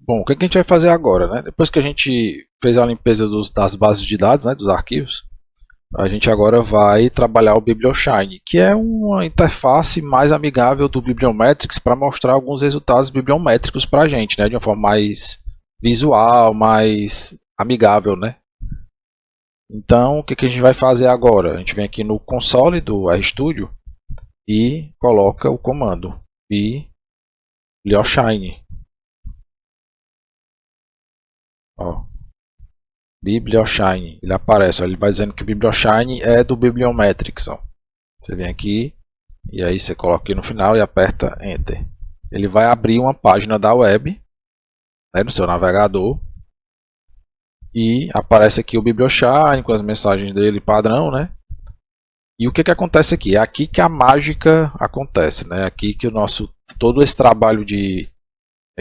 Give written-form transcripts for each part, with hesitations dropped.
Bom, o que a gente vai fazer agora, né? Depois que a gente fez a limpeza das bases de dados, né, dos arquivos, a gente agora vai trabalhar o BiblioShine, que é uma interface mais amigável do Bibliometrics para mostrar alguns resultados bibliométricos para a gente, né, de uma forma mais visual, mais amigável, né? Então, o que a gente vai fazer agora? A gente vem aqui no console do RStudio e coloca o comando BiblioShine. Ó, BiblioShine, ele aparece, ó, ele vai dizendo que o BiblioShine é do Bibliometrics. Ó. Você vem aqui e aí você coloca aqui no final e aperta Enter. Ele vai abrir uma página da web, né, no seu navegador, e aparece aqui o BiblioShine com as mensagens dele padrão, né? E o que acontece aqui? É aqui que a mágica acontece, né? Aqui que todo esse trabalho de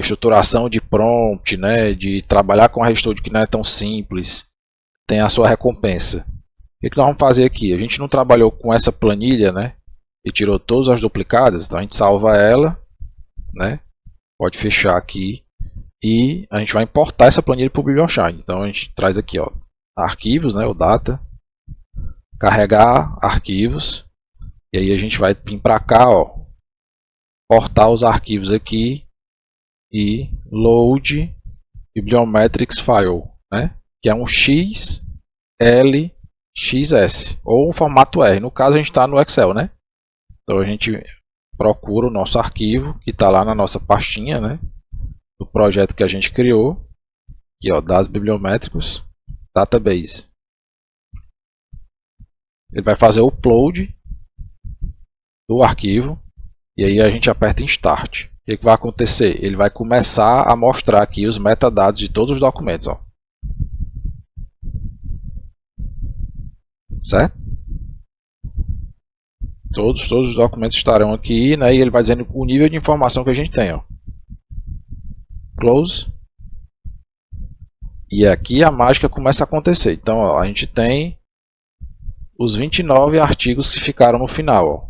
estruturação de prompt, né, de trabalhar com a RStudio que não é tão simples, tem a sua recompensa. O que nós vamos fazer aqui? A gente não trabalhou com essa planilha, né, e tirou todas as duplicadas, então a gente salva ela, né, pode fechar aqui, e a gente vai importar essa planilha para o BiblioShine. Então a gente traz aqui, ó, arquivos, né, o data, carregar arquivos, e aí a gente vai vir para cá, ó, portar os arquivos aqui, e load bibliometrics file, né? Que é um XLXS ou um formato R. No caso a gente está no Excel, né? Então a gente procura o nosso arquivo que está lá na nossa pastinha, né? Do projeto que a gente criou, aqui ó, das bibliométricos database. Ele vai fazer o upload do arquivo e aí a gente aperta em Start. O que vai acontecer? Ele vai começar a mostrar aqui os metadados de todos os documentos. Ó. Certo? Todos os documentos estarão aqui, né? E ele vai dizendo o nível de informação que a gente tem. Ó. Close. E aqui a mágica começa a acontecer. Então ó, a gente tem os 29 artigos que ficaram no final. Ó.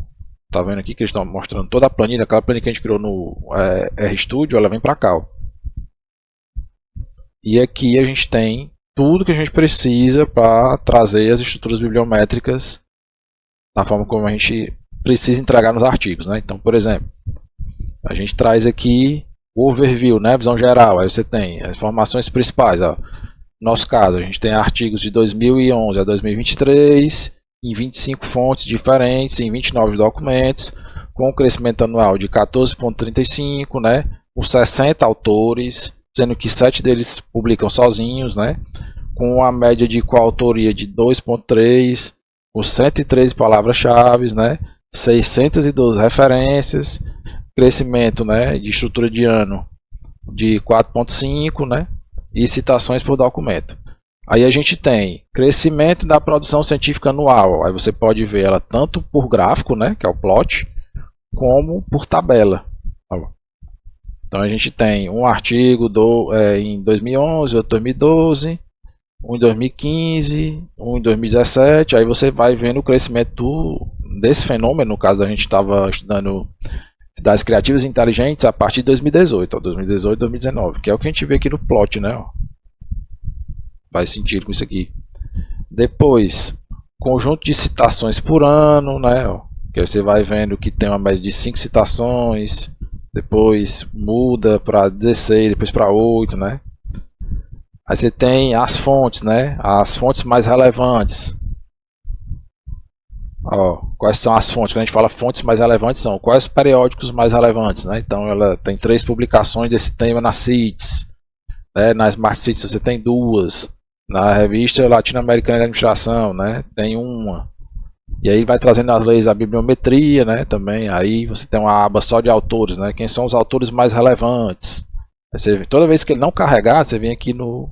Tá vendo aqui que eles estão mostrando toda a planilha, aquela planilha que a gente criou no RStudio, ela vem para cá. Ó. E aqui a gente tem tudo que a gente precisa para trazer as estruturas bibliométricas da forma como a gente precisa entregar nos artigos, né? Então, por exemplo, a gente traz aqui o overview, né? Visão geral, aí você tem as informações principais. Ó. No nosso caso, a gente tem artigos de 2011 a 2023, em 25 fontes diferentes, em 29 documentos, com um crescimento anual de 14,35, né? Com 60 autores, sendo que 7 deles publicam sozinhos, né? Com uma média de coautoria de 2,3, com 113 palavras-chave, né? 612 referências, crescimento, né, de estrutura de ano de 4,5, né? E citações por documento. Aí a gente tem crescimento da produção científica anual. Aí você pode ver ela tanto por gráfico, né, que é o plot, como por tabela. Então a gente tem um artigo em 2011, outro em 2012, um em 2015, um em 2017. Aí você vai vendo o crescimento desse fenômeno. No caso, a gente estava estudando cidades criativas e inteligentes a partir de 2018, ó, 2018 2019, que é o que a gente vê aqui no plot, né? Ó. Faz sentido com isso aqui. Depois, conjunto de citações por ano, né? Ó, que aí você vai vendo que tem uma média de 5 citações, depois muda para 16, depois para 8, né? Aí você tem as fontes, né? As fontes mais relevantes. Ó, quais são as fontes? Quando a gente fala fontes mais relevantes, são quais os periódicos mais relevantes, né? Então ela tem 3 publicações desse tema na CITES, né? Na Smart Cities você tem 2, na revista Latino-Americana de Administração, né? Tem 1. E aí vai trazendo as leis da bibliometria, né? Também aí você tem uma aba só de autores, né? Quem são os autores mais relevantes? Você, toda vez que ele não carregar, você vem aqui no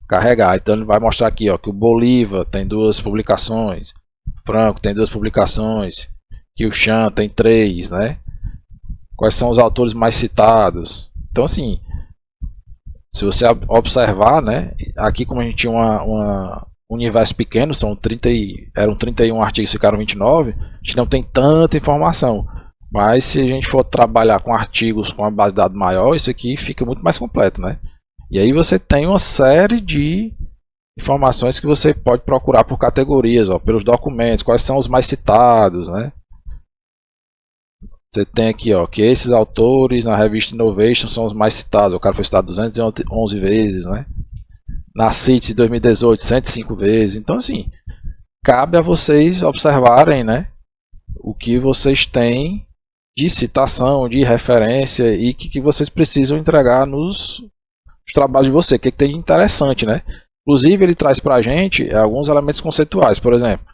carregar. Então ele vai mostrar aqui, ó, que o Bolívar tem 2 publicações, Franco tem 2 publicações, que o Chan tem 3, né? Quais são os autores mais citados? Então assim, se você observar, né? Aqui como a gente tinha um universo pequeno, eram 31 artigos, ficaram 29, a gente não tem tanta informação. Mas se a gente for trabalhar com artigos com uma base de dados maior, isso aqui fica muito mais completo, né? E aí você tem uma série de informações que você pode procurar por categorias, ó, pelos documentos, quais são os mais citados, né? Você tem aqui, ó, que esses autores na revista Innovation são os mais citados. O cara foi citado 211 vezes, né? Na CITES de 2018, 105 vezes. Então, assim, cabe a vocês observarem, né, o que vocês têm de citação, de referência e que vocês precisam entregar nos trabalhos de você, o que tem de interessante, né? Inclusive, ele traz para a gente alguns elementos conceituais, por exemplo,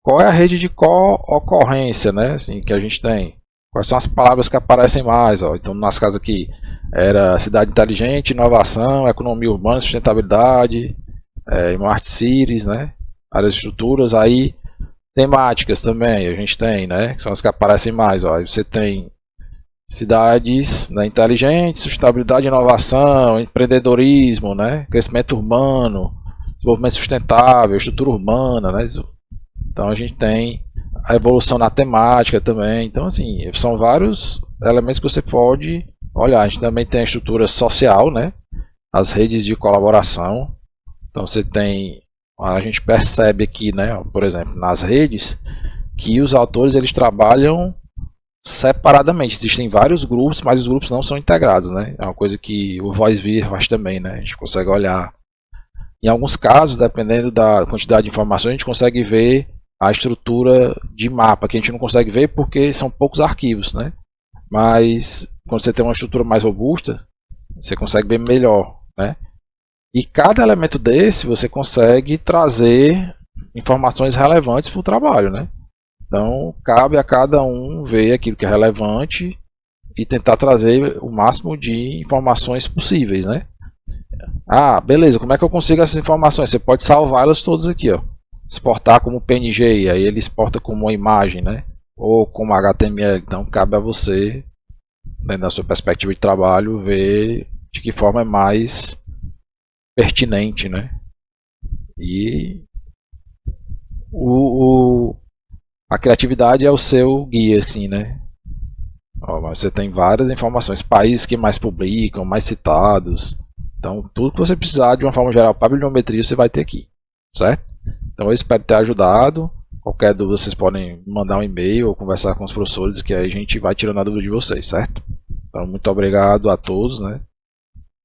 qual é a rede de co-ocorrência, né, assim, que a gente tem? Quais são as palavras que aparecem mais? Ó? Então, nas casas aqui, era cidade inteligente, inovação, economia urbana, sustentabilidade, smart cities, né? Áreas de estruturas, aí temáticas também, a gente tem, né? Que são as que aparecem mais. Ó. Aí você tem cidades, né, inteligentes, sustentabilidade, inovação, empreendedorismo, né? Crescimento urbano, desenvolvimento sustentável, estrutura urbana, né? Então a gente tem a evolução na temática também. Então, assim, são vários elementos que você pode olhar. A gente também tem a estrutura social, né? As redes de colaboração. Então você tem, a gente percebe aqui, né, por exemplo, nas redes, que os autores eles trabalham separadamente. Existem vários grupos, mas os grupos não são integrados, né? É uma coisa que o VoiceVir faz também, né? A gente consegue olhar. Em alguns casos, dependendo da quantidade de informações, a gente consegue ver a estrutura de mapa, que a gente não consegue ver porque são poucos arquivos, né? Mas quando você tem uma estrutura mais robusta, você consegue ver melhor, né? E cada elemento desse você consegue trazer informações relevantes para o trabalho, né? Então cabe a cada um ver aquilo que é relevante e tentar trazer o máximo de informações possíveis, né? Ah, beleza, como é que eu consigo essas informações? Você pode salvá-las todas aqui, ó. Exportar como PNG, aí ele exporta como uma imagem, né? Ou como HTML. Então cabe a você, dentro da sua perspectiva de trabalho, ver de que forma é mais pertinente, né? E a criatividade é o seu guia, assim, né? Ó, você tem várias informações, países que mais publicam, mais citados. Então, tudo que você precisar de uma forma geral para bibliometria, você vai ter aqui, certo? Então eu espero ter ajudado. Qualquer dúvida vocês podem mandar um e-mail ou conversar com os professores que aí a gente vai tirando a dúvida de vocês, certo? Então muito obrigado a todos, né?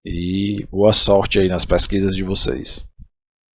E boa sorte aí nas pesquisas de vocês.